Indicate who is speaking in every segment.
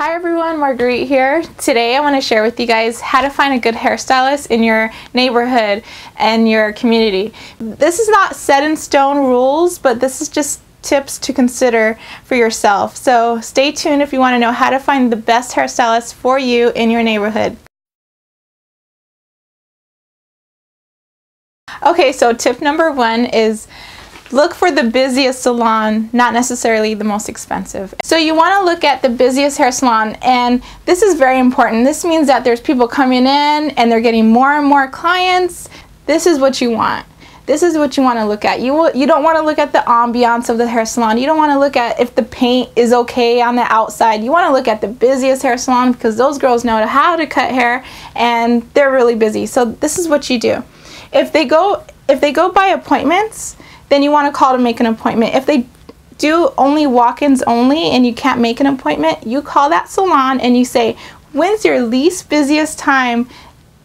Speaker 1: Hi everyone, Marguerite here. Today I want to share with you guys how to find a good hairstylist in your neighborhood and your community. This is not set in stone rules, but this is just tips to consider for yourself. So stay tuned if you want to know how to find the best hairstylist for you in your neighborhood. Okay, so tip number one is look for the busiest salon, not necessarily the most expensive. So you want to look at the busiest hair salon, and this is very important. This means that there's people coming in and they're getting more and more clients. This is what you want. This is what you want to look at. You don't want to look at the ambiance of the hair salon. You don't want to look at if the paint is okay on the outside. You want to look at the busiest hair salon because those girls know how to cut hair and they're really busy. So this is what you do. If they go by appointments, then you want to call to make an appointment. If they do only walk-ins only and you can't make an appointment, you call that salon and you say, when's your least busiest time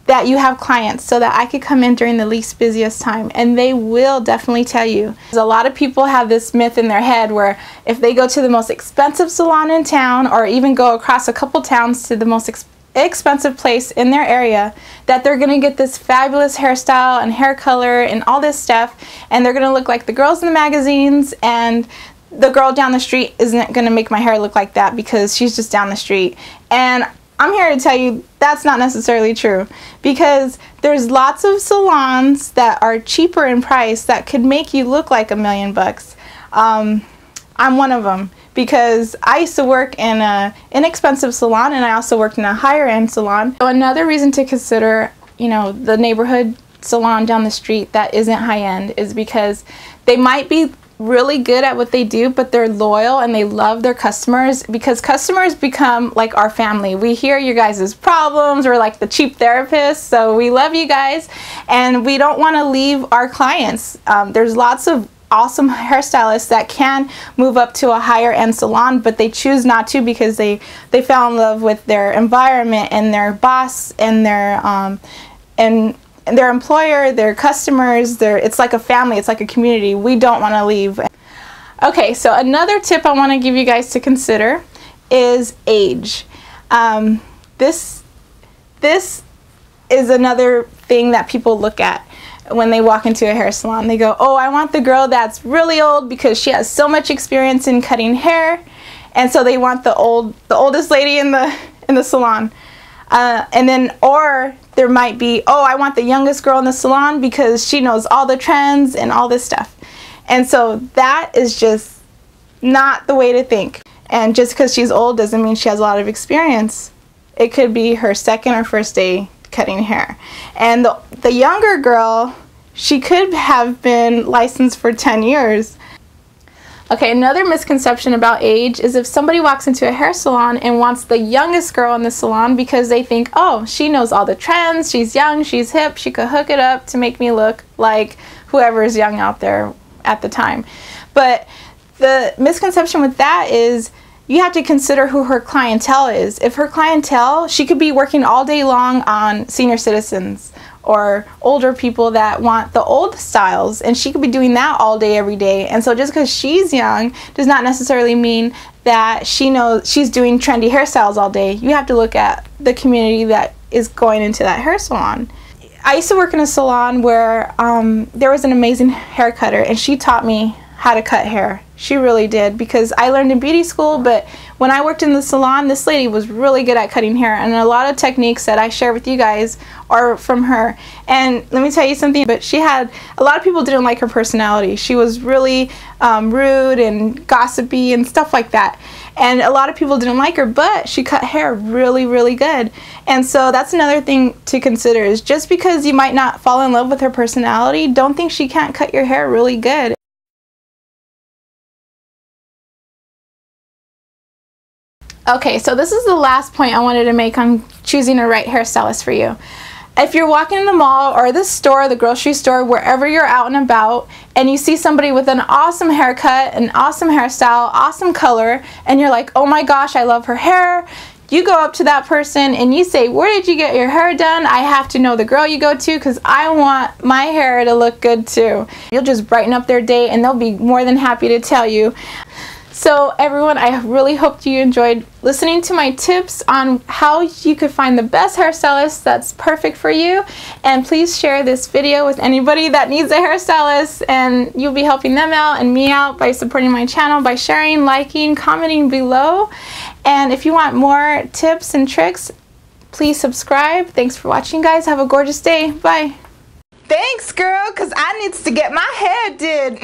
Speaker 1: that you have clients so that I could come in during the least busiest time? And they will definitely tell you. A lot of people have this myth in their head where if they go to the most expensive salon in town or even go across a couple towns to the most expensive place in their area, that they're gonna get this fabulous hairstyle and hair color and all this stuff, and they're gonna look like the girls in the magazines, and the girl down the street isn't gonna make my hair look like that because she's just down the street. And I'm here to tell you that's not necessarily true, because there's lots of salons that are cheaper in price that could make you look like $1 million. I'm one of them, because I used to work in an inexpensive salon and I also worked in a higher end salon. So another reason to consider, the neighborhood salon down the street that isn't high end is because they might be really good at what they do, but they're loyal and they love their customers, because customers become like our family. We hear you guys' problems. We're like the cheap therapists, so we love you guys and we don't want to leave our clients. There's lots of awesome hairstylists that can move up to a higher end salon, but they choose not to because they fell in love with their environment and their boss and their employer, their customers. It's like a family, it's like a community. We don't want to leave. Okay, so another tip I want to give you guys to consider is age. This is another thing that people look at when they walk into a hair salon. They go, oh, I want the girl that's really old because she has so much experience in cutting hair, and so they want the oldest lady in the salon. And then, or there might be, oh, I want the youngest girl in the salon because she knows all the trends and all this stuff. And so that is just not the way to think. And just because she's old doesn't mean she has a lot of experience. It could be her second or first day cutting hair. And the younger girl, she could have been licensed for 10 years. Okay, another misconception about age is if somebody walks into a hair salon and wants the youngest girl in the salon because they think, oh, she knows all the trends, she's young, she's hip, she could hook it up to make me look like whoever is young out there at the time. But the misconception with that is you have to consider who her clientele is. If her clientele, she could be working all day long on senior citizens or older people that want the old styles, and she could be doing that all day every day. And so just because she's young does not necessarily mean that she knows she's doing trendy hairstyles all day. You have to look at the community that is going into that hair salon. I used to work in a salon where there was an amazing hair cutter, and she taught me how to cut hair. She really did, because I learned in beauty school, but when I worked in the salon, this lady was really good at cutting hair, and a lot of techniques that I share with you guys are from her. And let me tell you something, but a lot of people didn't like her personality. She was really rude and gossipy and stuff like that, and a lot of people didn't like her, but she cut hair really, really good. And so that's another thing to consider, is just because you might not fall in love with her personality, don't think she can't cut your hair really good. Okay, so this is the last point I wanted to make on choosing a right hairstylist for you. If you're walking in the mall or the store, the grocery store, wherever you're out and about, and you see somebody with an awesome haircut, an awesome hairstyle, awesome color, and you're like, oh my gosh, I love her hair, you go up to that person and you say, where did you get your hair done? I have to know the girl you go to because I want my hair to look good too. You'll just brighten up their day and they'll be more than happy to tell you. So everyone, I really hope you enjoyed listening to my tips on how you could find the best hairstylist that's perfect for you. And please share this video with anybody that needs a hairstylist, and you'll be helping them out and me out by supporting my channel by sharing, liking, commenting below. And if you want more tips and tricks, please subscribe. Thanks for watching, guys. Have a gorgeous day. Bye.
Speaker 2: Thanks, girl, because I needs to get my hair did.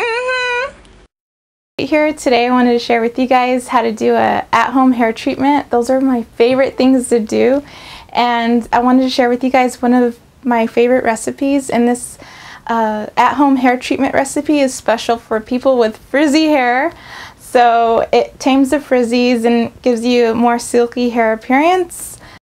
Speaker 1: Here today I wanted to share with you guys how to do a at-home hair treatment. Those are my favorite things to do, and I wanted to share with you guys one of my favorite recipes. And this at-home hair treatment recipe is special for people with frizzy hair. So it tames the frizzies and gives you a more silky hair appearance.